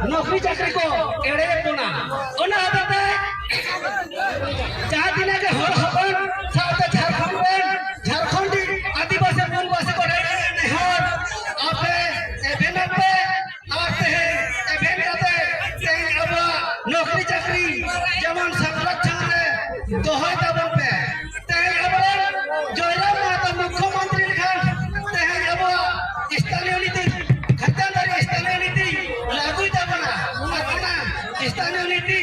नौकरी चाकरी को एड़े पुना ओना आदते चार दिन के हर हवन साथ झारखंडी आदिवासी मूल वासी को रहने हर आपे एवेन पे आते हैं एवेन आते कहीं अब नौकरी चाकरी जवान संरक्षण में दोहर दबल पे कहीं अब जोइला माता मुख्यमंत्री लिखा कहीं अब स्थानीय नीति खतरनाक स्थानीय नीति लागू दबना अपना स्थानीय नीति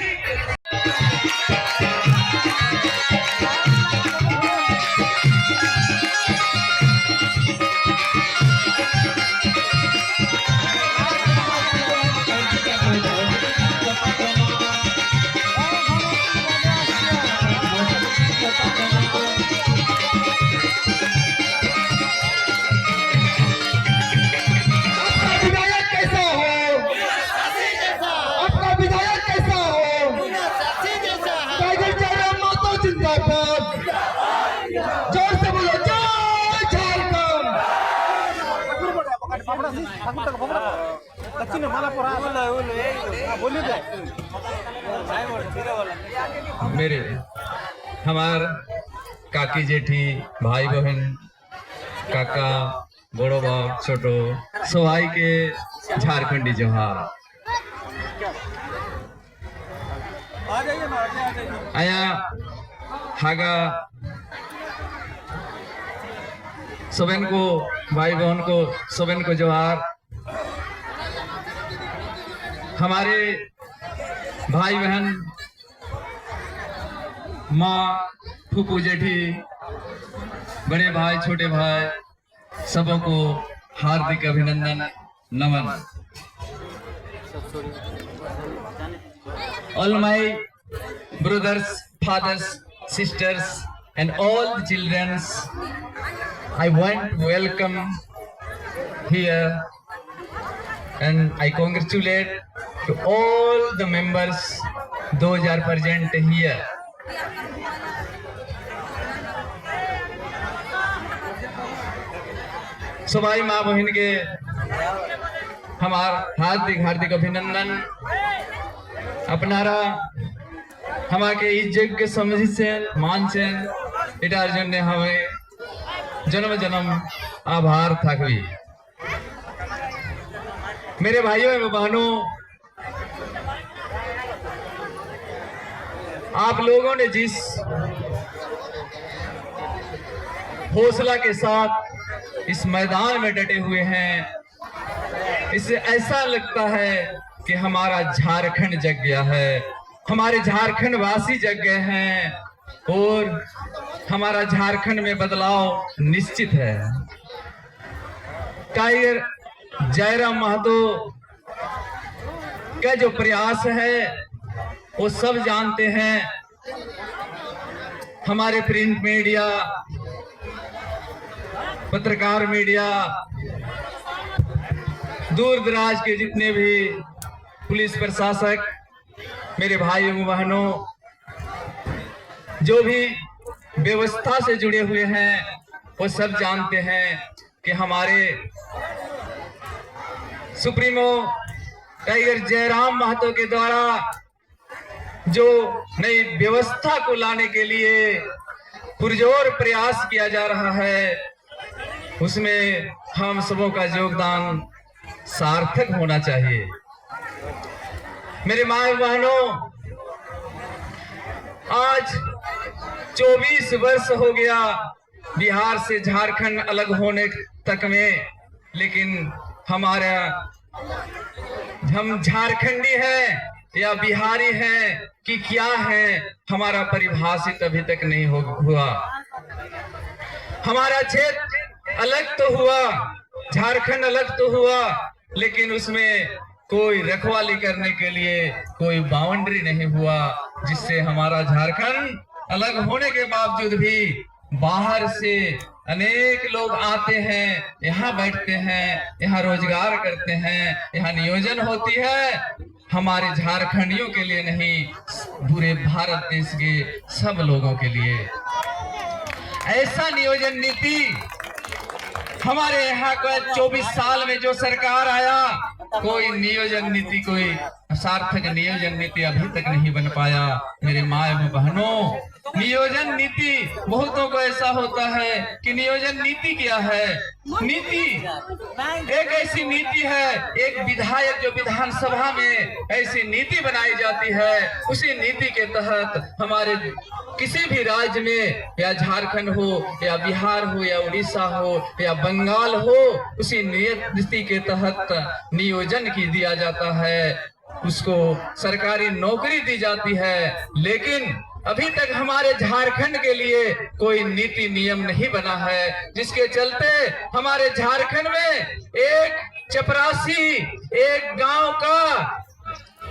मेरे हमार काकी जेठी भाई बहन काका बड़ो बाप छोटो सवाई के झारखंडी जोहार आया हागा सबन को भाई बहन को सबन को जोहार। हमारे भाई बहन माँ फूफू जेठी बड़े भाई छोटे भाई सबों को हार्दिक अभिनंदन नमन। All my brothers, fathers, sisters and all the children, I want to welcome here and I congratulate to all the members those are present here. सबाई माँ बहन के हमार हार्दिक हार्दिक अभिनंदन अपनारा हमारे इज्जत के समझ से मान से इटार जन ने हमें जन्म जन्म आभार थाकवी। मेरे भाइयों एवं बहनों, आप लोगों ने जिस हौसला के साथ इस मैदान में डटे हुए हैं, इससे ऐसा लगता है कि हमारा झारखंड जग गया है, हमारे झारखंड वासी जग गए हैं और हमारा झारखंड में बदलाव निश्चित है। टाइगर जयराम महतो का जो प्रयास है वो सब जानते हैं। हमारे प्रिंट मीडिया, पत्रकार मीडिया, दूर दराज के जितने भी पुलिस प्रशासक, मेरे भाई एवं बहनों, जो भी व्यवस्था से जुड़े हुए हैं वो सब जानते हैं कि हमारे सुप्रीमो टाइगर जयराम महतो के द्वारा जो नई व्यवस्था को लाने के लिए पुरजोर प्रयास किया जा रहा है, उसमें हम सबों का योगदान सार्थक होना चाहिए। मेरे माँ बहनों, आज 24 वर्ष हो गया बिहार से झारखंड अलग होने तक में, लेकिन हम झारखंडी हैं या बिहारी हैं कि क्या हैं, हमारा परिभाषित अभी तक नहीं हुआ। हमारा क्षेत्र अलग तो हुआ, झारखंड अलग तो हुआ, लेकिन उसमें कोई रखवाली करने के लिए कोई बाउंड्री नहीं हुआ, जिससे हमारा झारखंड अलग होने के बावजूद भी बाहर से अनेक लोग आते हैं, यहाँ बैठते हैं, यहाँ रोजगार करते हैं, यहाँ नियोजन होती है। हमारे झारखंडियों के लिए नहीं, पूरे भारत देश के सब लोगों के लिए ऐसा नियोजन नीति हमारे यहाँ का 24 साल में जो सरकार आया, कोई नियोजन नीति, कोई सार्थक नियोजन नीति अभी तक नहीं बन पाया। मेरे माँ एवं बहनों, नियोजन नीति बहुतों को ऐसा होता है कि नियोजन नीति क्या है। नीति एक ऐसी नीति है, एक विधायक जो विधानसभा में ऐसी नीति बनाई जाती है, उसी नीति के तहत हमारे किसी भी राज्य में, या झारखंड हो या बिहार हो या उड़ीसा हो या बंगाल हो, उसी नीति के तहत नियोजन की दिया जाता है, उसको सरकारी नौकरी दी जाती है। लेकिन अभी तक हमारे झारखंड के लिए कोई नीति नियम नहीं बना है, जिसके चलते हमारे झारखंड में एक चपरासी, एक गांव का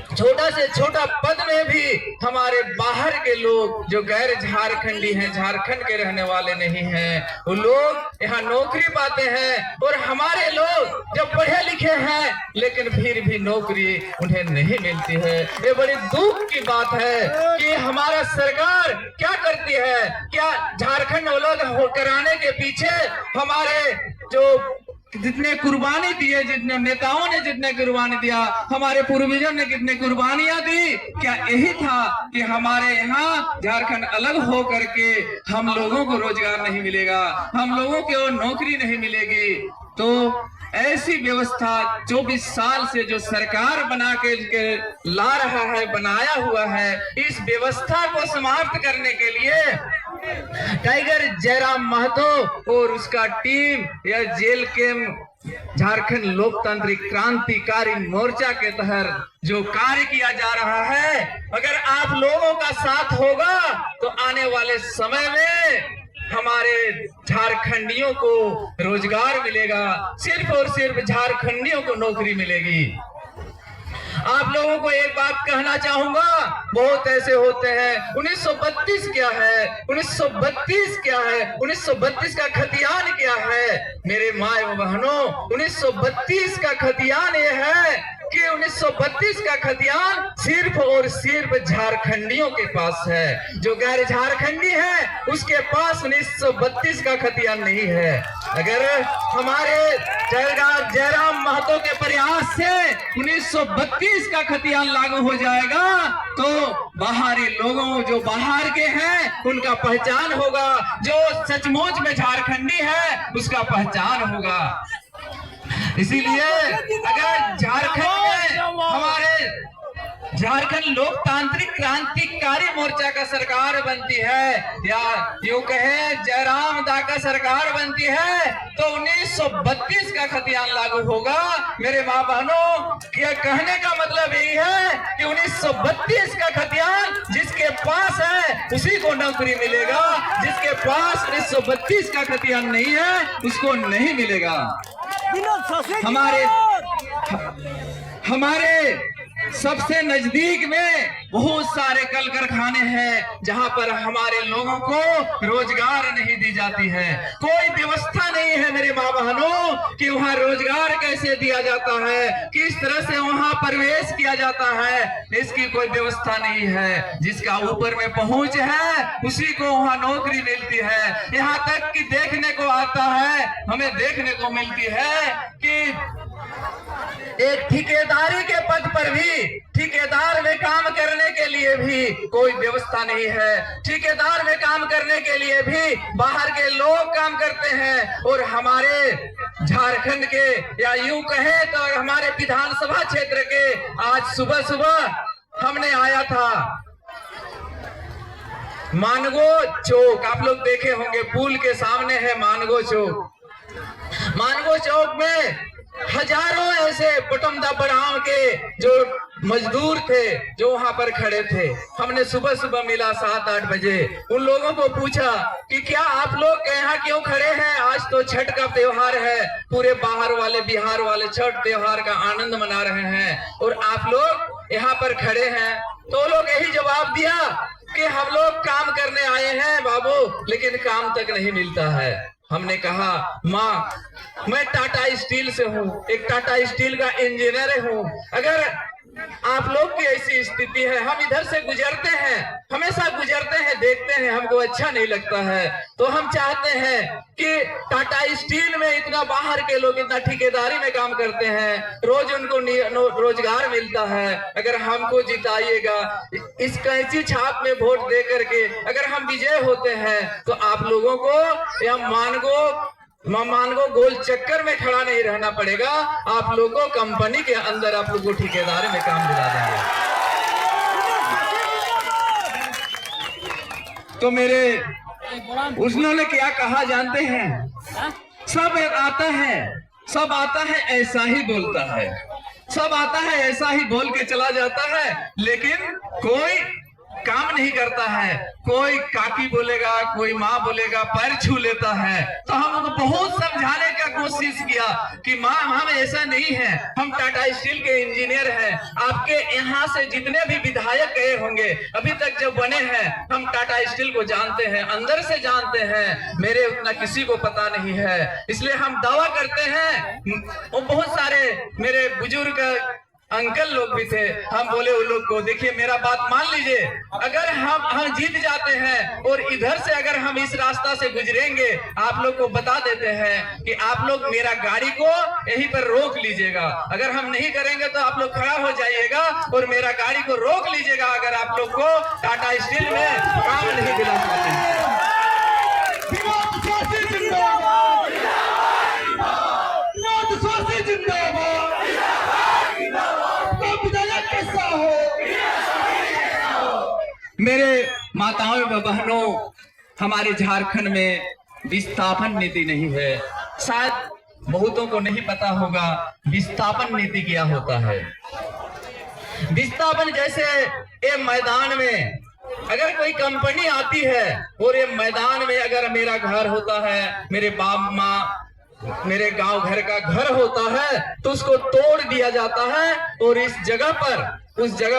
छोटा से छोटा पद में भी हमारे बाहर के लोग जो गैर झारखंडी हैं, झारखंड के रहने वाले नहीं हैं, वो लोग यहाँ नौकरी पाते हैं। और हमारे लोग जो पढ़े लिखे हैं लेकिन फिर भी नौकरी उन्हें नहीं मिलती है। ये बड़ी दुख की बात है कि हमारा सरकार क्या करती है। क्या झारखंड लोग कराने के पीछे हमारे जो जितने कुर्बानी दिए, जितने नेताओं ने जितने कुर्बानी दिया, हमारे पूर्वजों ने कितने कुर्बानियां दी, क्या यही था कि हमारे यहाँ झारखंड अलग हो करके हम लोगों को रोजगार नहीं मिलेगा, हम लोगों को नौकरी नहीं मिलेगी? तो ऐसी व्यवस्था 24 साल से जो सरकार बना के ला रहा है, बनाया हुआ है, इस व्यवस्था को समाप्त करने के लिए टाइगर जयराम महतो और उसका टीम या जेल के झारखंड लोकतांत्रिक क्रांतिकारी मोर्चा के तहत जो कार्य किया जा रहा है, अगर आप लोगों का साथ होगा तो आने वाले समय में हमारे झारखंडियों को रोजगार मिलेगा, सिर्फ और सिर्फ झारखंडियों को नौकरी मिलेगी। आप लोगों को एक बात कहना चाहूंगा, बहुत ऐसे होते हैं 1932 क्या है, 1932 क्या है, 1932 का खतियान क्या है। मेरे माँ एवं बहनों, 1932 का खतियान ये है कि 1932 का खतियान सिर्फ और सिर्फ झारखंडियों के पास है। जो गैर झारखंडी है उसके पास 1932 का खतियान नहीं है। अगर हमारे जयराम महतो के प्रयास से 1932 का खतियान लागू हो जाएगा तो बाहरी लोगों, जो बाहर के हैं, उनका पहचान होगा, जो सचमुच में झारखंडी है उसका पहचान होगा। इसीलिए अगर झारखंड में हमारे झारखंड लोकतांत्रिक क्रांतिकारी मोर्चा का सरकार बनती है, या यूं कहे जयराम दा का सरकार बनती है, तो 1932 का खतियान लागू होगा। मेरे माँ बहनों, ये कहने का मतलब यही है कि 1932 का खतियान जिसके पास है उसी को नौकरी मिलेगा, जिसके पास 1932 का खतियान नहीं है उसको नहीं मिलेगा। हमारे सबसे नजदीक में बहुत सारे कल कारखाने हैं जहां पर हमारे लोगों को रोजगार नहीं दी जाती है। कोई व्यवस्था नहीं है मेरे माँ बहनों कि वहां रोजगार कैसे दिया जाता है, किस तरह से वहां प्रवेश किया जाता है, इसकी कोई व्यवस्था नहीं है। जिसका ऊपर में पहुंच है उसी को वहां नौकरी मिलती है। यहाँ तक कि देखने को आता है, हमें देखने को मिलती है कि एक ठेकेदारी के पद पर भी, ठेकेदार में काम करने के लिए भी कोई व्यवस्था नहीं है। ठेकेदार में काम करने के लिए भी बाहर के लोग काम करते हैं। और हमारे झारखंड के, या यूं कहे तो हमारे विधानसभा क्षेत्र के, आज सुबह सुबह हमने आया था मानगो चौक, आप लोग देखे होंगे, पुल के सामने है मानगो चौक। मानगो चौक में हजारों ऐसे पुटमदा बड़ाम के जो मजदूर थे जो वहां पर खड़े थे। हमने सुबह सुबह मिला 7-8 बजे, उन लोगों को पूछा कि क्या आप लोग यहाँ क्यों खड़े हैं? आज तो छठ का त्योहार है, पूरे बाहर वाले बिहार वाले छठ त्योहार का आनंद मना रहे हैं और आप लोग यहाँ पर खड़े हैं। तो लोग यही जवाब दिया कि हम लोग काम करने आए हैं बाबू, लेकिन काम तक नहीं मिलता है। हमने कहा माँ, मैं टाटा स्टील से हूँ, एक टाटा स्टील का इंजीनियर हूँ। अगर आप लोग की ऐसी स्थिति है, हम इधर से गुजरते हैं, हमेशा गुजरते हैं, देखते हैं, हमको अच्छा नहीं लगता है, तो हम चाहते हैं कि टाटा स्टील में इतना बाहर के लोग इतना ठेकेदारी में काम करते हैं, रोज उनको रोजगार मिलता है। अगर हमको जिताइएगा, इस कैंची छाप में वोट दे करके अगर हम विजय होते हैं तो आप लोगों को या मानगो गोल चक्कर में खड़ा नहीं रहना पड़ेगा। आप लोगों को कंपनी के अंदर आप लोगों को ठेकेदारी में काम दिला देंगे। तो मेरे उसने क्या कहा जानते हैं? सब आता है ऐसा ही बोलता है, सब आता है ऐसा ही बोल के चला जाता है, लेकिन कोई काम नहीं करता है। कोई काकी बोलेगा, कोई माँ बोलेगा, पैर छू लेता है। तो हम उनको बहुत समझाने का कोशिश किया कि माँ, हम ऐसा नहीं है, हम टाटा स्टील के इंजीनियर हैं। आपके यहाँ से जितने भी विधायक गए होंगे अभी तक जो बने हैं, हम टाटा स्टील को जानते हैं, अंदर से जानते हैं। मेरे उतना किसी को पता नहीं है, इसलिए हम दावा करते हैं। वो बहुत सारे मेरे बुजुर्ग अंकल लोग भी थे, हम बोले उन लोग को, देखिए मेरा बात मान लीजिए, अगर हम जीत जाते हैं और इधर से अगर हम इस रास्ता से गुजरेंगे, आप लोग को बता देते हैं कि आप लोग मेरा गाड़ी को यहीं पर रोक लीजिएगा। अगर हम नहीं करेंगे तो आप लोग खड़ा हो जाइएगा और मेरा गाड़ी को रोक लीजिएगा, अगर आप लोग को टाटा स्टील में काम नहीं दिला पाते हैं। मेरे माताओं व बहनों, हमारे झारखंड में विस्थापन नीति नहीं है। शायद बहुतों को नहीं पता होगा विस्थापन नीति क्या होता है। विस्थापन जैसे ये मैदान में अगर कोई कंपनी आती है और ये मैदान में अगर मेरा घर होता है, मेरे बाप माँ मेरे गांव घर का घर होता है, तो उसको तोड़ दिया जाता है और उस जगह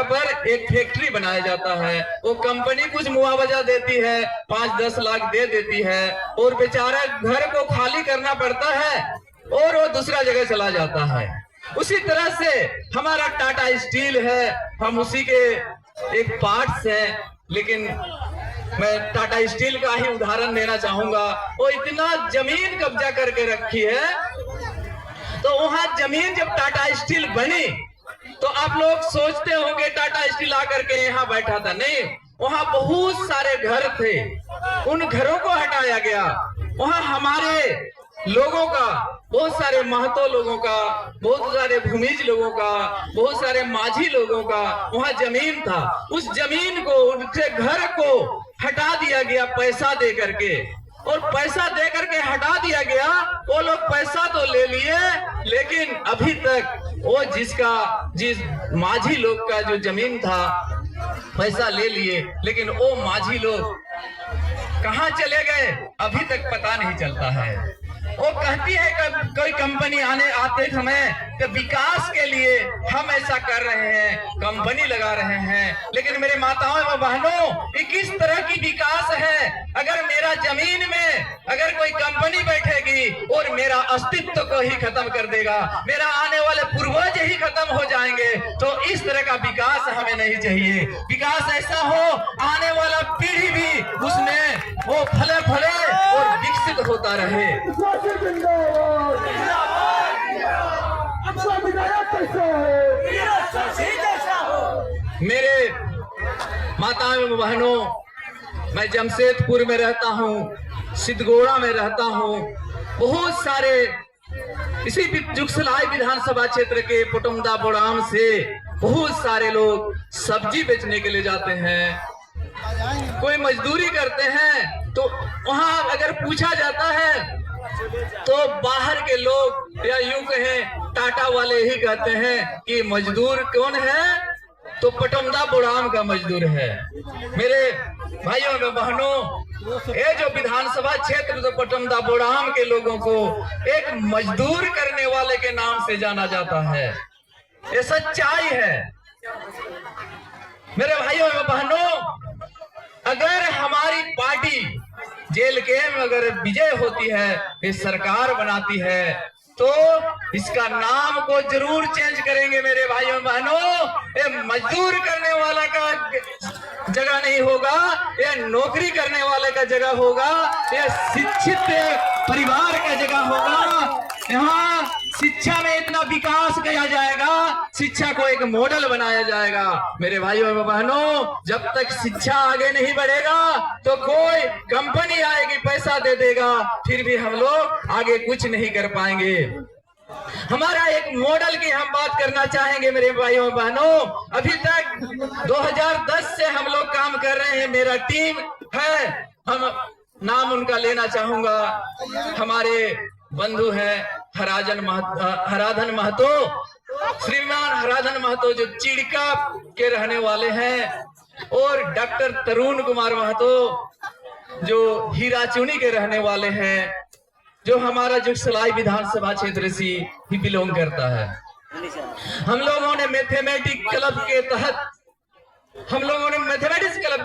पर एक फैक्ट्री बनाया जाता है। वो कंपनी कुछ मुआवजा देती है, 5-10 लाख दे देती है और बेचारा घर को खाली करना पड़ता है और वो दूसरा जगह चला जाता है। उसी तरह से हमारा टाटा स्टील है, हम उसी के एक पार्ट्स हैं, लेकिन मैं टाटा स्टील का ही उदाहरण देना चाहूंगा। वो इतना जमीन कब्जा करके रखी है, तो वहां जमीन जब टाटा स्टील बनी तो आप लोग सोचते होंगे टाटा स्टील आकर के यहाँ बैठा था, नहीं, वहां बहुत सारे घर थे, उन घरों को हटाया गया। वहां हमारे लोगों का, बहुत सारे महतो लोगों का, बहुत सारे भूमिज लोगों का, बहुत सारे माझी लोगों का वहां जमीन था। उस जमीन को, उनके घर को हटा दिया गया पैसा दे करके, और पैसा दे करके हटा दिया गया। वो लोग पैसा तो ले लिए, लेकिन अभी तक वो जिस माझी लोग का जो जमीन था पैसा ले लिए, लेकिन वो माझी लोग कहाँ चले गए अभी तक पता नहीं चलता है। वो कहती है कि कोई कंपनी आते समय कि विकास के लिए हम ऐसा कर रहे हैं, कंपनी लगा रहे हैं, लेकिन मेरे माताओं व बहनों, ये किस तरह की विकास है? अगर मेरा जमीन में अगर कोई कंपनी बैठेगी और मेरा अस्तित्व को ही खत्म कर देगा, मेरा आने वाले पूर्वज ही खत्म हो जाएंगे, तो इस तरह का विकास हमें नहीं चाहिए। विकास ऐसा हो आने वाला पीढ़ी भी उसमें वो फले फले और विकसित होता रहे। मेरे माताओं बहनों, मैं जमशेदपुर में रहता हूँ, सिद्धगोड़ा में रहता हूँ। बहुत सारे इसी जुगसलाई विधानसभा क्षेत्र के पुटमदा बोड़ाम से बहुत सारे लोग सब्जी बेचने के लिए जाते हैं, कोई मजदूरी करते हैं। तो वहां अगर पूछा जाता है तो बाहर के लोग या यूं कहें टाटा वाले ही कहते हैं कि मजदूर कौन है, तो पटमदा बुड़ाम का मजदूर है। मेरे भाइयों और बहनों, ये जो विधानसभा क्षेत्र तो पटमदा बुड़ाम के लोगों को एक मजदूर करने वाले के नाम से जाना जाता है। ये सच्चाई है। मेरे भाइयों और बहनों, अगर हमारी पार्टी जेल के में अगर विजय होती है, ये सरकार बनाती है, तो इसका नाम को जरूर चेंज करेंगे। मेरे भाइयों बहनों, ये मजदूर करने वाला का जगह नहीं होगा, ये नौकरी करने वाले का जगह होगा, ये शिक्षित परिवार का जगह होगा। यहाँ शिक्षा में इतना विकास किया जाएगा, शिक्षा को एक मॉडल बनाया जाएगा। मेरे भाइयों और बहनों, जब तक शिक्षा आगे नहीं बढ़ेगा तो कोई कंपनी आएगी, पैसा दे देगा, फिर भी हम लोग आगे कुछ नहीं कर पाएंगे। हमारा एक मॉडल की हम बात करना चाहेंगे। मेरे भाइयों और बहनों, अभी तक 2010 से हम लोग काम कर रहे हैं। मेरा टीम है, हम नाम उनका लेना चाहूंगा। हमारे बंधु हैं हराधन महतो, श्रीमान हराधन महतो जो चिड़का के रहने वाले हैं, और डॉक्टर तरुण कुमार महतो जो हीरा चुनी के रहने वाले हैं, जो हमारा जुगसलाई विधानसभा क्षेत्र से ही बिलोंग करता है। हम लोगों ने मैथमेटिक्स क्लब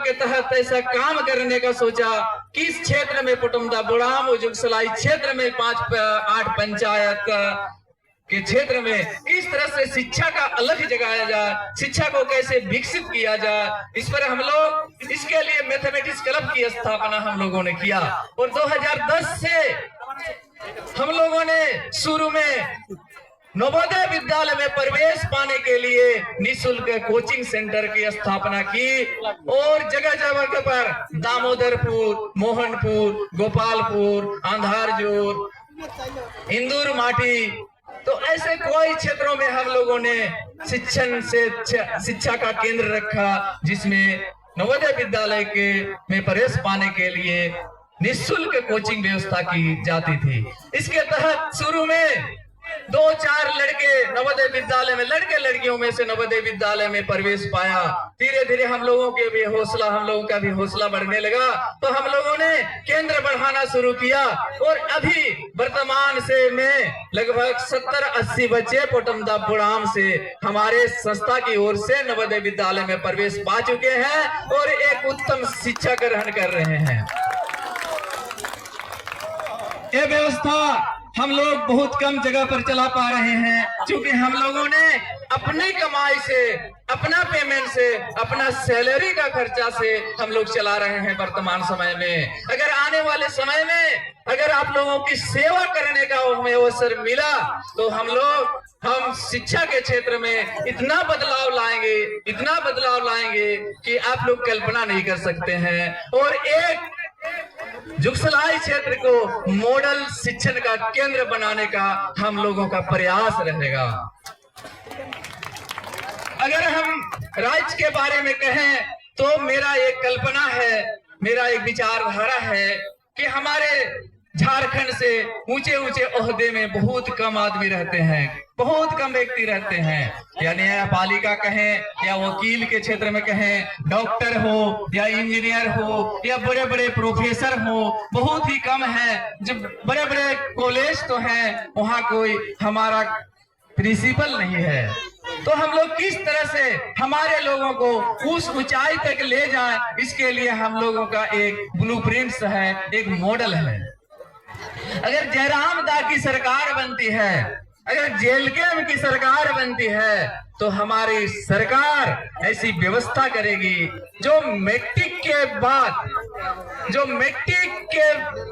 के तहत ऐसा काम करने का सोचा कि इस क्षेत्र में पटमदा बुड़ाम और जुगसलाई क्षेत्र में 5-8 पंचायत के क्षेत्र में किस तरह से शिक्षा का अलग जगाया जाए, शिक्षा को कैसे विकसित किया जाए, इस पर हम लोग इसके लिए मैथमेटिक्स क्लब की स्थापना हम लोगों ने किया। और 2010 से हम लोगों ने शुरू में नवोदय विद्यालय में प्रवेश पाने के लिए निःशुल्क कोचिंग सेंटर की स्थापना की, और जगह जगह पर दामोदरपुर, मोहनपुर, गोपालपुर, आंधारजोर, इंदूर माटी, तो ऐसे कोई क्षेत्रों में हम लोगों ने शिक्षा का केंद्र रखा, जिसमें नवोदय विद्यालय के में प्रवेश पाने के लिए निःशुल्क कोचिंग व्यवस्था की जाती थी। इसके तहत शुरू में 2-4 लड़के नवोदय विद्यालय में, लड़के लड़कियों में से नवोदय विद्यालय में प्रवेश पाया। धीरे धीरे हम लोगों का भी हौसला बढ़ने लगा, तो हम लोगों ने केंद्र बढ़ाना शुरू किया, और अभी वर्तमान से में लगभग 70-80 बच्चे पटमदा बुड़ाम से हमारे संस्था की ओर से नवोदय विद्यालय में प्रवेश पा चुके हैं और एक उत्तम शिक्षा ग्रहण कर रहे हैं। ये व्यवस्था हम लोग बहुत कम जगह पर चला पा रहे हैं, क्योंकि हम लोगों ने अपनी कमाई से, अपना पेमेंट से, अपना सैलरी का खर्चा से हम लोग चला रहे हैं वर्तमान समय में। अगर आने वाले समय में अगर आप लोगों की सेवा करने का हमें अवसर मिला, तो हम शिक्षा के क्षेत्र में इतना बदलाव लाएंगे कि आप लोग कल्पना नहीं कर सकते हैं। और एक जुगसलाई क्षेत्र को मॉडल शिक्षण का केंद्र बनाने का हम लोगों का प्रयास रहेगा। अगर हम राज्य के बारे में कहें, तो मेरा एक कल्पना है, मेरा एक विचारधारा है कि हमारे झारखंड से ऊंचे ओहदे में बहुत कम आदमी रहते हैं, बहुत कम व्यक्ति रहते हैं, या न्यायपालिका कहें या वकील के क्षेत्र में कहें, डॉक्टर हो या इंजीनियर हो या बड़े बड़े प्रोफेसर हो, बहुत ही कम है। जब बड़े बड़े कॉलेज तो हैं, वहाँ कोई हमारा प्रिंसिपल नहीं है। तो हम लोग किस तरह से हमारे लोगों को उस ऊंचाई तक ले जाएं, इसके लिए हम लोगों का एक ब्लूप्रिंट्स है, एक मॉडल है। अगर जयराम दा की सरकार बनती है, अगर जेलकेम की सरकार बनती है, तो हमारी सरकार ऐसी व्यवस्था करेगी जो मैट्रिक के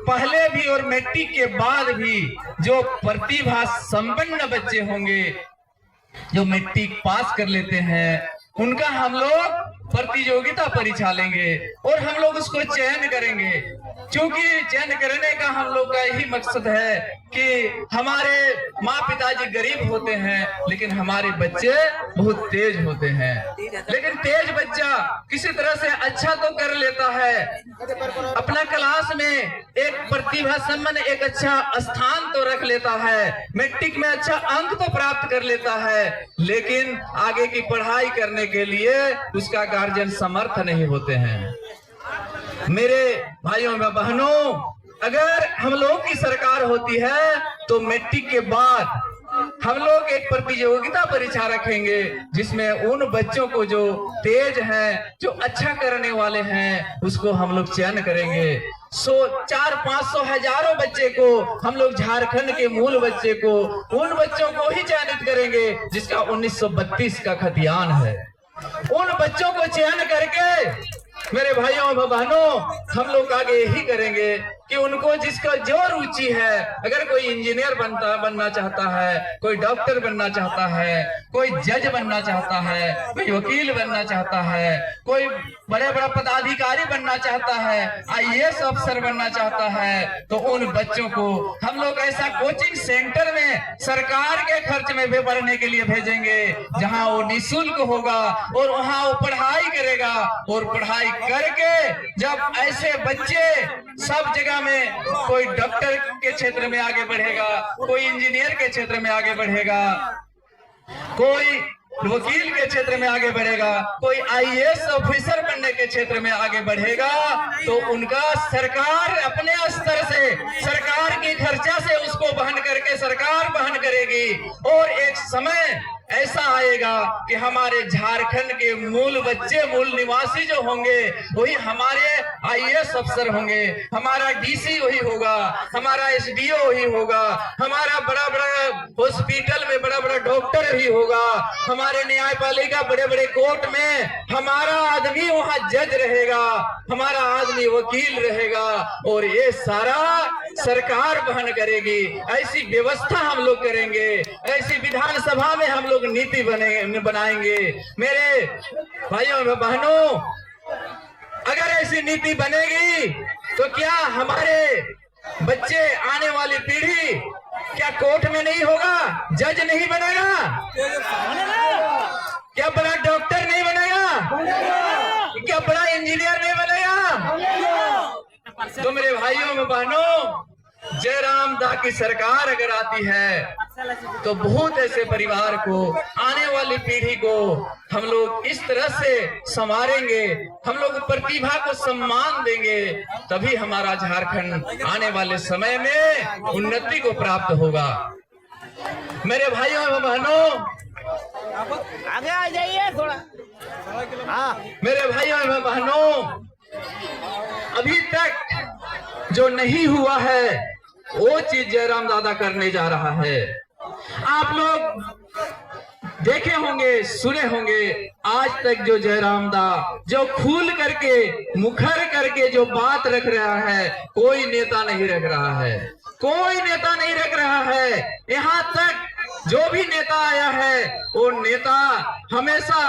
पहले भी और मैट्रिक के बाद भी जो प्रतिभा संपन्न बच्चे होंगे, जो मैट्रिक पास कर लेते हैं, उनका हम लोग प्रतियोगिता परीक्षा लेंगे और हम लोग उसको चयन करेंगे। क्योंकि चयन करने का हम लोग का यही मकसद है कि हमारे माँ पिताजी गरीब होते हैं लेकिन हमारे बच्चे बहुत तेज होते हैं। लेकिन तेज बच्चा किसी तरह से अच्छा तो कर लेता है, अपना क्लास में एक प्रतिभा संपन्न एक अच्छा स्थान तो रख लेता है, मैट्रिक में अच्छा अंक तो प्राप्त कर लेता है, लेकिन आगे की पढ़ाई करने के लिए उसका गार्जियन समर्थ नहीं होते हैं। मेरे भाइयों व बहनों, अगर हम लोग की सरकार होती है तो मैट्रिक के बाद हम लोग एक प्रतियोगिता परीक्षा रखेंगे जिसमें उन बच्चों को जो तेज हैं, जो अच्छा करने वाले हैं, उसको हम लोग चयन करेंगे। 400-500 हजारों बच्चे को हम लोग, झारखंड के मूल बच्चे को, उन बच्चों को ही चयनित करेंगे जिसका 1932 का खतियान है। उन बच्चों को चयन करके मेरे भाइयों व बहनों, हम लोग आगे यही करेंगे कि उनको जिसका जो रुचि है, अगर कोई इंजीनियर बनना चाहता है, कोई डॉक्टर बनना चाहता है, कोई जज बनना चाहता है, कोई वकील बनना चाहता है, कोई बड़े पदाधिकारी बनना चाहता है, IAS अफसर बनना चाहता है, तो उन बच्चों को हम लोग ऐसा कोचिंग सेंटर में सरकार के खर्च में भी पढ़ने के लिए भेजेंगे जहां वो निःशुल्क होगा और वहां वो पढ़ाई करेगा। और पढ़ाई करके जब ऐसे बच्चे सब जगह में, कोई डॉक्टर के क्षेत्र में आगे बढ़ेगा, कोई इंजीनियर के क्षेत्र में आगे बढ़ेगा, कोई वकील के क्षेत्र में आगे बढ़ेगा, कोई IAS ऑफिसर बनने के क्षेत्र में आगे बढ़ेगा, तो उनका सरकार अपने स्तर से, सरकार की खर्चा से उसको वहन करके सरकार वहन करेगी। और एक समय ऐसा आएगा कि हमारे झारखंड के मूल बच्चे, मूल निवासी जो होंगे वही हमारे IAS अफसर होंगे, हमारा DC वही होगा, हमारा SDO वही होगा, हमारा बड़ा हॉस्पिटल में बड़ा डॉक्टर ही होगा, हमारे न्यायपालिका बड़े कोर्ट में हमारा आदमी वहां जज रहेगा, हमारा आदमी वकील रहेगा, और ये सारा सरकार वहन करेगी। ऐसी व्यवस्था हम लोग करेंगे, ऐसी विधानसभा में हम लोग नीति बनाएंगे। मेरे भाइयों व बहनों, अगर ऐसी नीति बनेगी तो क्या हमारे बच्चे, आने वाली पीढ़ी क्या कोर्ट में नहीं होगा, जज नहीं बनेगा, क्या बड़ा डॉक्टर नहीं बनेगा, क्या बड़ा इंजीनियर नहीं बनेगा? तो मेरे भाइयों व बहनों, जयराम दा की सरकार अगर आती है तो बहुत ऐसे परिवार को, आने वाली पीढ़ी को हम लोग इस तरह से संवारेंगे, हम लोग प्रतिभा को सम्मान देंगे, तभी हमारा झारखंड आने वाले समय में उन्नति को प्राप्त होगा। मेरे भाइयों व बहनों, आगे आ जाइए थोड़ा। मेरे भाइयों व बहनों, अभी तक जो नहीं हुआ है वो चीज जयराम दादा करने जा रहा है। आप लोग देखे होंगे, सुने होंगे, आज तक जो जयराम दा जो खुल करके, मुखर करके जो बात रख रहा है, कोई नेता नहीं रख रहा है, कोई नेता नहीं रख रहा है। यहाँ तक जो भी नेता आया है वो नेता हमेशा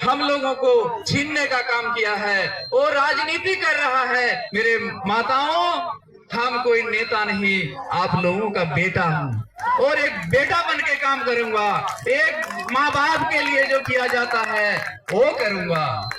हम लोगों को छीनने का काम किया है और राजनीति कर रहा है। मेरे माताओं, हम कोई नेता नहीं, आप लोगों का बेटा हूं और एक बेटा बन के काम करूंगा। एक माँ बाप के लिए जो किया जाता है वो करूंगा।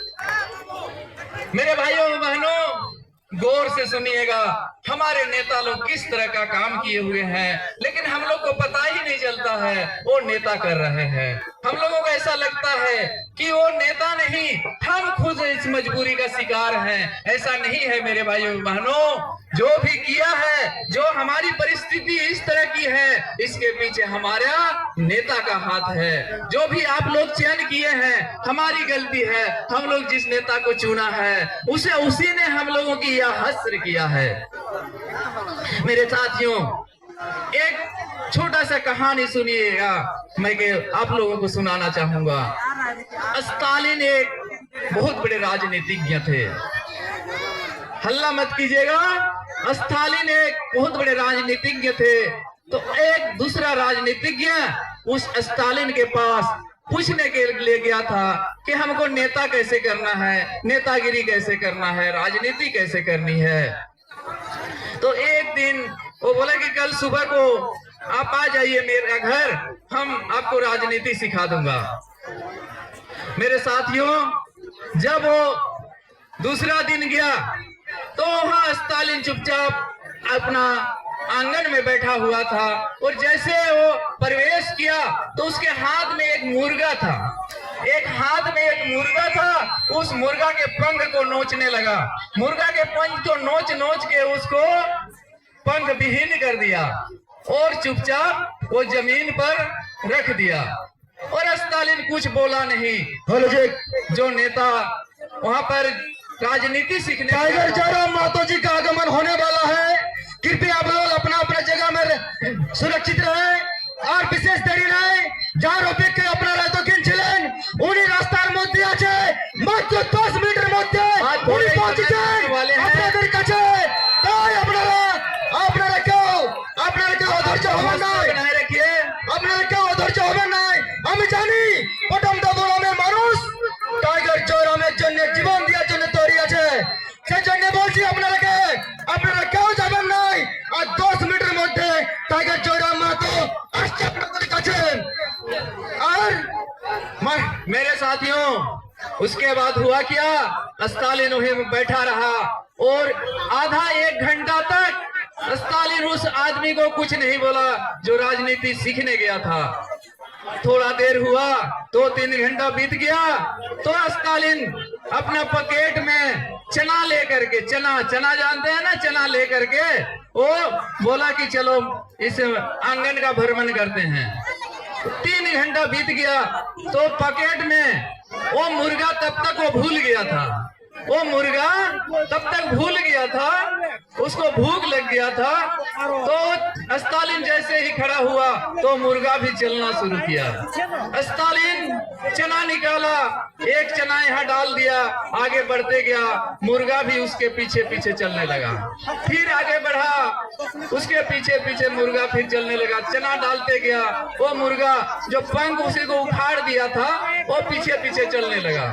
मेरे भाइयों और बहनों, गौर से सुनिएगा, हमारे नेता लोग किस तरह का काम किए हुए हैं, लेकिन हम लोग को पता ही नहीं चलता है वो नेता कर रहे हैं। हम लोगों को ऐसा लगता है कि वो नेता नहीं, हम खुद इस मजबूरी का शिकार हैं। ऐसा नहीं है मेरे भाइयों बहनों, जो भी किया है, जो हमारी परिस्थिति इस तरह की है, इसके पीछे हमारा नेता का हाथ है। जो भी आप लोग चयन किए हैं, हमारी गलती है। हम लोग जिस नेता को चुना है उसी ने हम लोगों की यह हस्र किया है। मेरे साथियों, एक छोटा सा कहानी सुनिएगा, मैं आप लोगों को सुनाना चाहूंगा। स्टालिन एक बहुत बड़े राजनीतिज्ञ थे। हल्ला मत कीजिएगा। स्टालिन एक बहुत बड़े राजनीतिज्ञ थे। तो एक दूसरा राजनीतिज्ञ उस स्टालिन के पास पूछने के लिए गया था कि हमको नेता कैसे करना है, नेतागिरी कैसे करना है, राजनीति कैसे करनी है। तो एक दिन वो बोला कि कल सुबह को आप आ जाइए मेरे घर, हम आपको राजनीति सिखा दूंगा। मेरे साथियों, जब वो दूसरा दिन गया तो वहां स्टालिन चुपचाप अपना आंगन में बैठा हुआ था, और जैसे वो प्रवेश किया तो उसके हाथ में एक मुर्गा था, एक हाथ में एक मुर्गा था। उस मुर्गा के पंख को नोचने लगा, मुर्गा के पंख को नोच नोच के उसको पंख विहीन कर दिया और चुपचाप वो जमीन पर रख दिया, और स्टालिन कुछ बोला नहीं। जो नेता वहां पर राजनीति सीखने, टाइगर जयराम महतो जी का आगमन होने वाला है। कृपया आप लोग अपना अपना जगह में सुरक्षित रहे और विशेष देरी नहीं। যার অপেক্ষায় আপনারা এতক্ষণ ছিলেন উনি রাস্তার মধ্যে আছে, মাত্র 10 মিনিটের মধ্যে উনি পৌঁছেছেন আপনাদের কাছে। তাই আপনারা কেউ অধৈর্য হবেন না, আপনারা কেউ অধৈর্য হবেন না। আমি জানি প্রথম দবরমের মানুষ টাইগার জয়রামের জন্য জীবন দেওয়ার জন্য তৈরি আছে, সেজন্য বলছি আপনারা কেউ যাবেন নাই। আর 10 মিনিটের মধ্যে টাইগার জয়রাম মাহাতো আসছে আপনাদের কাছে। और मेरे साथियों, उसके बाद हुआ क्या, स्टालिन वहीं बैठा रहा और आधा एक घंटा तक स्टालिन उस आदमी को कुछ नहीं बोला जो राजनीति सीखने गया था। थोड़ा देर हुआ, 2-3 घंटा बीत गया तो स्टालिन अपना पॉकेट में चना लेकर के, चना जानते हैं ना, चना लेकर के वो बोला कि चलो इस आंगन का भ्रमण करते हैं। 3 घंटा बीत गया तो पॉकेट में वो मुर्गा तब तक वो भूल गया था, वो मुर्गा तब तक भूल गया था, उसको भूख लग गया था। तो स्टालिन जैसे ही खड़ा हुआ तो मुर्गा भी चलना शुरू किया। स्टालिन चना निकाला, एक चना यहाँ डाल दिया, आगे बढ़ते गया, मुर्गा भी उसके पीछे पीछे चलने लगा। फिर आगे बढ़ा, उसके पीछे पीछे मुर्गा फिर चलने लगा, चना डालते गया, वो मुर्गा जो पंख उसी को उखाड़ दिया था वो पीछे पीछे चलने लगा।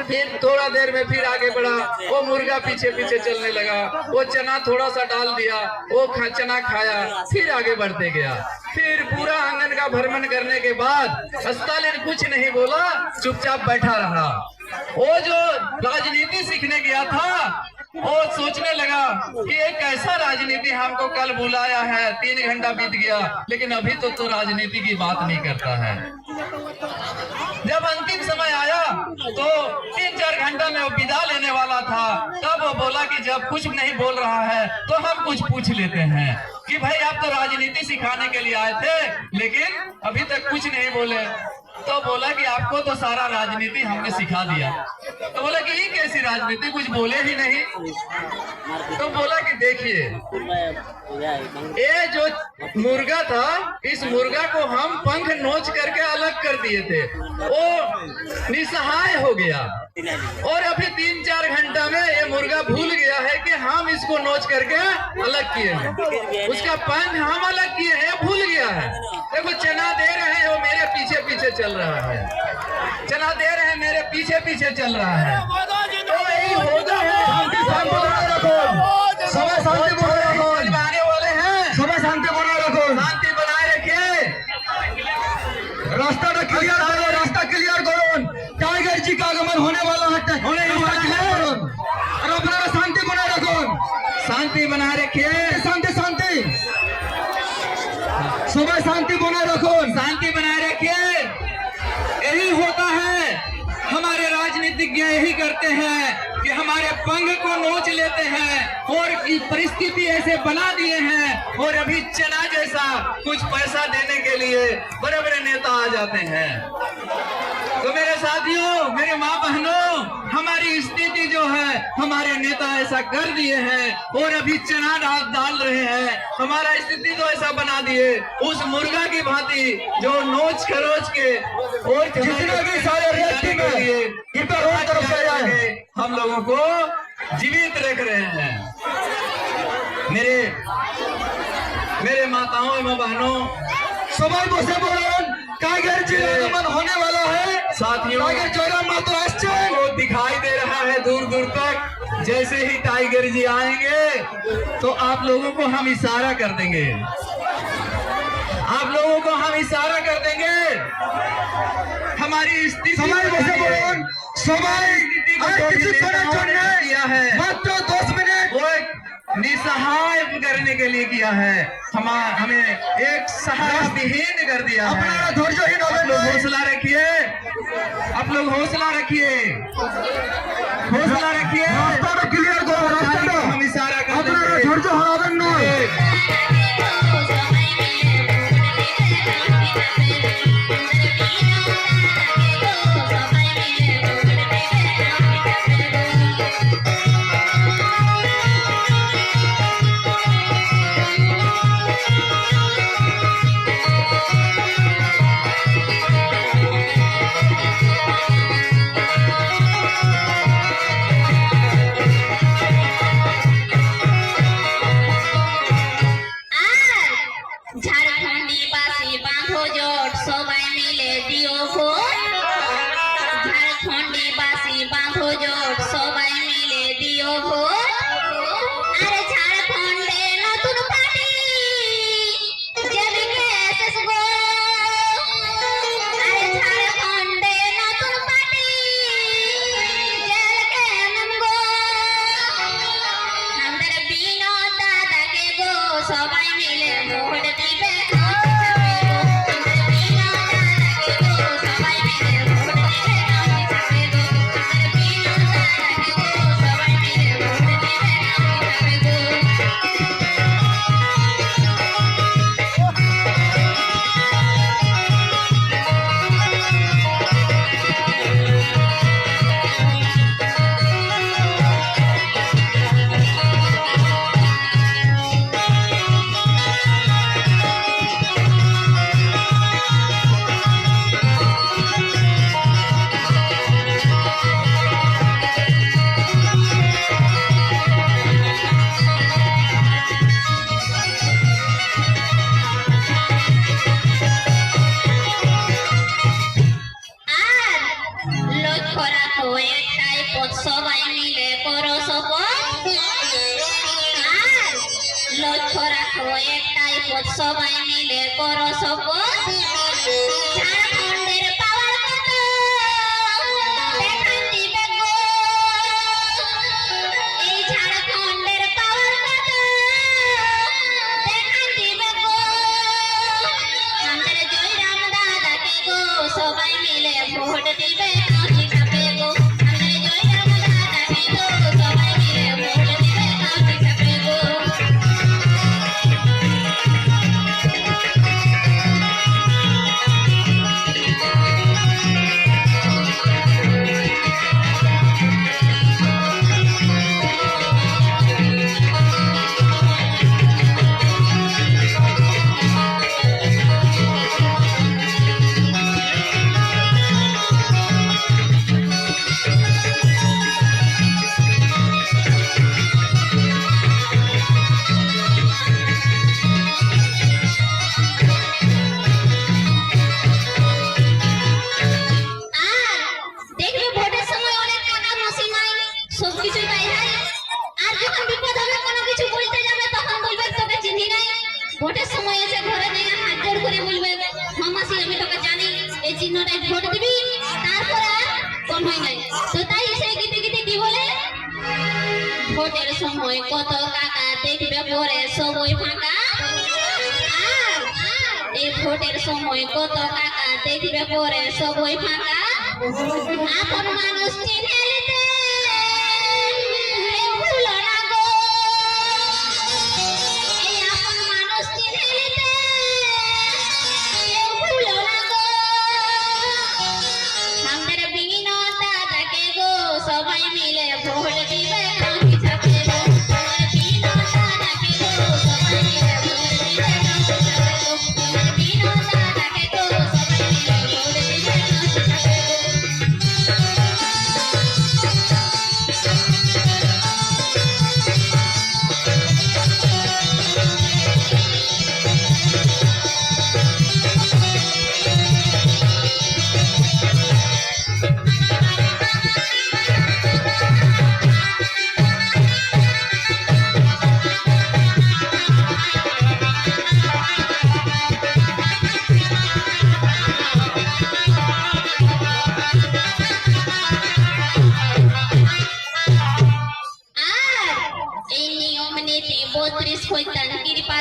फिर थोड़ा देर में फिर आगे बढ़ा, वो मुर्गा पीछे पीछे चलने लगा, वो चना थोड़ा सा डाल दिया, वो चना खाया, फिर आगे बढ़ते गया। फिर पूरा आंगन का भ्रमण करने के बाद स्टालिन कुछ नहीं बोला, चुपचाप बैठा रहा। वो जो राजनीति सीखने गया था वो सोचने लगा कि एक ऐसा राजनीति हमको कल बुलाया है, 3 घंटा बीत गया लेकिन अभी तो राजनीति की बात नहीं करता है। जब अंतिम समय आया तो 3-4 घंटा में वो विदा लेने वाला था, तब वो बोला कि जब कुछ नहीं बोल रहा है तो हम कुछ पूछ लेते हैं कि भाई आप तो राजनीति सिखाने के लिए आए थे लेकिन अभी तक कुछ नहीं बोले। तो बोला कि आपको तो सारा राजनीति हमने सिखा दिया। तो बोला कि ये कैसी राजनीति, कुछ बोले ही नहीं। तो बोला कि देखिए, ये जो मुर्गा था, इस मुर्गा को हम पंख नोच करके अलग कर दिए थे, वो निसहाय हो गया और अभी 3-4 घंटा में ये मुर्गा भूल गया है कि हम इसको नोच करके अलग किए हैं, उसका पंख हम अलग किए हैं, भूल गया है। देखो चना दे रहे हैं, वो मेरे पीछे पीछे चल रहा है, चना दे रहे हैं, मेरे पीछे पीछे चल रहा है। तो यही होता है, शांति बनाए रखो, समय शांति बनाए रखो, आने वाले हैं, समय शांति बनाए रखो, शांति बनाए रखिए, रास्ता क्लियर करो, रास्ता क्लियर करो। टाइगर जी का आगमन होने वाला है, और अपना शांति बनाए रखो, शांति बनाए रखिए, शांति सुबह शांति बनाए रखो, शांति बनाए रखिए। यही होता है, हमारे राजनीतिज्ञ यही करते हैं कि हमारे पंख को नोच लेते हैं और परिस्थिति ऐसे बना दिए हैं, और अभी चना जैसा कुछ पैसा देने के लिए बड़े बड़े नेता आ जाते हैं। तो मेरे साथियों, मेरे माँ बहनों, हमारी स्थिति जो है, हमारे नेता ऐसा कर दिए हैं और अभी चना डाल रहे हैं, हमारा स्थिति तो ऐसा बना दिए उस मुर्गा की भांति जो नोच खरोच के और जितने भी सारे व्यक्ति के लिए हम लोगों को जीवित रख रहे हैं। मेरे माताओं एवं बहनों, সবাই বসে পড়ুন, टाइगर जी आगमन होने वाला है। साथियों, टाइगर जयराम महतो आपको दिखाई दे रहा है दूर दूर तक। जैसे ही टाइगर जी आएंगे तो आप लोगों को हम इशारा कर देंगे, आप लोगों को हम इशारा कर देंगे। हमारी स्थिति समय बसे बोलून समय किया है, मात्र 10 मिनट वो एक निसहाय करने के लिए किया है। हमें एक सहारा विहीन कर दिया है। अपना धैर्यहीन आप लोग हौसला रखिए, आप लोग हौसला रखिए, हौसला रखिए। रास्ता क्लियर करो, रास्ता हम इशारा कर अपना देंगे। धैर्य हराबेन ना। ঝাড়খণ্ডী বাসি বাঁধো জোট সবাই মিলে দিও ভোট, ঝাড়খণ্ডী বাসি বাঁধো জোট সবাই মিলে দিও ভোট। আরে ঝাড়খণ্ডে নতুন পার্টি যেদিকে শেষ গো, আরে ঝাড়খণ্ডে নতুন পার্টি যেদিকে নাম গো, আমাদের বিনোদ দাদাকে গো সবাই মিলে ভোট দিবে। সবাই মিলে করো শপথ, আর লক্ষ্য রাখো একটাই পথ, সবাই মিলে করো শপথ। ঝাড়খণ্ডের পাওয়ার কত দেখান দিবে গো, এই ঝাড়খণ্ডের পাওয়ার কত দেখান দিবে গো, আমাদের জয়রাম দাদাকে গো সবাই মিলে ভোট দিবে। ভোটের সময় এসে ঘরে নিয়ে হাত জোড় করে বলবে মামাসি আমি তোকে জানি, এই চিহ্নটাই ভোট দিবি, তারপরে আর কোন হয় নাই। তো তাই সেই গীতে গীতে কি বলে, ভোটের সময় কত কাকা দেখবে পরে সবই ফাঁকা, আর এই ভোটের সময় কত কাকা দেখবে পরে সবই ফাঁকা, আপন মানুষ চিনে নিতে ভুলো না গো, এই আপন মানুষ চিনে নিতে ভুলো না গো, আমাদের বিনোদ দাদাকে গো সবাই মিলে ভোট দিবে।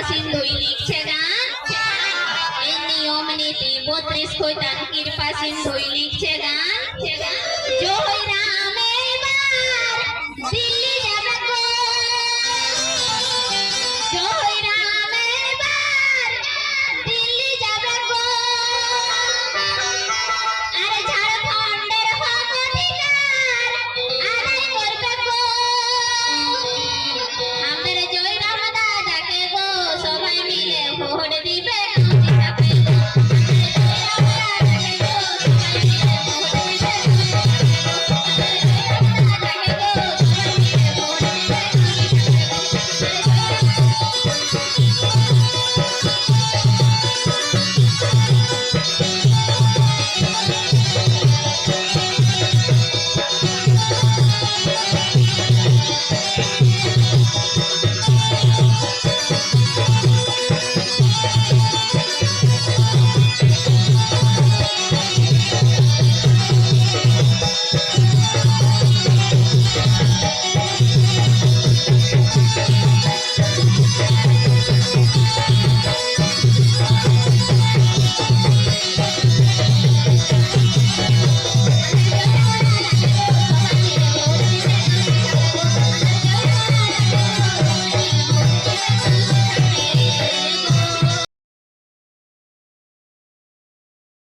সিন্ধুই লিখছে গান এই নিয়ম নীতি 32 খৈতান কৃপা সিন্ধুই লিখছে গান জয়